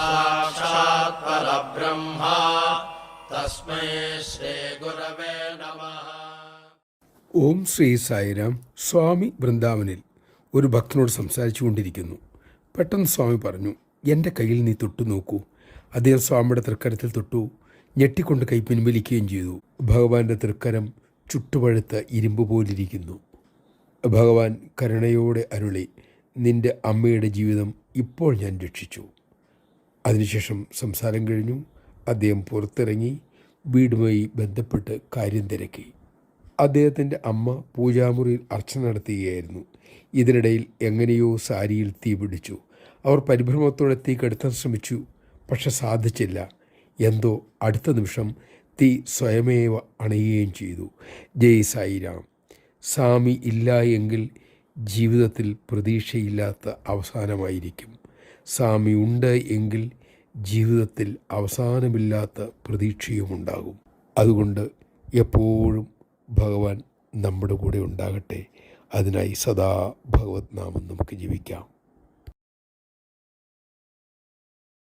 സാക്ഷാത് പരബ്രഹ്മ തസ്മൈ ശ്രീ ഗുരവേ നമഃ. ഓം ശ്രീ സായിരാം. സ്വാമി വൃന്ദാവനിൽ ഒരു ഭക്തനോട് സംസാരിച്ചു കൊണ്ടിരിക്കുന്നു. പെട്ടെന്ന് സ്വാമി പറഞ്ഞു, എൻ്റെ കയ്യിൽ നീ തൊട്ടു നോക്കൂ. അദ്ദേഹം സ്വാമിയുടെ തൃക്കരത്തിൽ തൊട്ടു. ഞെട്ടിക്കൊണ്ട് കൈ പിൻവലിക്കുകയും ചെയ്തു. ഭഗവാന്റെ തൃക്കരം ചുട്ടുപഴുത്ത ഇരുമ്പ് പോലിരിക്കുന്നു. ഭഗവാൻ കരുണയോടെ അരുളി, നിൻ്റെ അമ്മയുടെ ജീവിതം ഇപ്പോൾ ഞാൻ രക്ഷിച്ചു. അതിനുശേഷം സംസാരം കഴിഞ്ഞു. അദ്ദേഹം പുറത്തിറങ്ങി വീടുമായി ബന്ധപ്പെട്ട് കാര്യം തിരക്കി. അദ്ദേഹത്തിൻ്റെ അമ്മ പൂജാമുറിയിൽ അർച്ചന നടത്തുകയായിരുന്നു. ഇതിനിടയിൽ എങ്ങനെയോ സാരിയിൽ തീ പിടിച്ചു. അവർ പരിഭ്രമത്തോടെ തീ കെടുത്താൻ ശ്രമിച്ചു. പക്ഷെ സാധിച്ചില്ല. എന്തോ അടുത്ത നിമിഷം തീ സ്വയമേവ അണയുകയും ചെയ്തു. ജയ് സായിരാം. സ്വാമി ഇല്ല എങ്കിൽ ജീവിതത്തിൽ പ്രതീക്ഷയില്ലാത്ത അവസാനമായിരിക്കും. സ്വാമി ഉണ്ട് എങ്കിൽ ജീവിതത്തിൽ അവസാനമില്ലാത്ത പ്രതീക്ഷയുമുണ്ടാകും. അതുകൊണ്ട് എപ്പോഴും ഭഗവാൻ നമ്മുടെ കൂടെ ഉണ്ടാകട്ടെ. അതിനായി സദാ ഭഗവത് നാമം നമുക്ക് ജീവിക്കാം.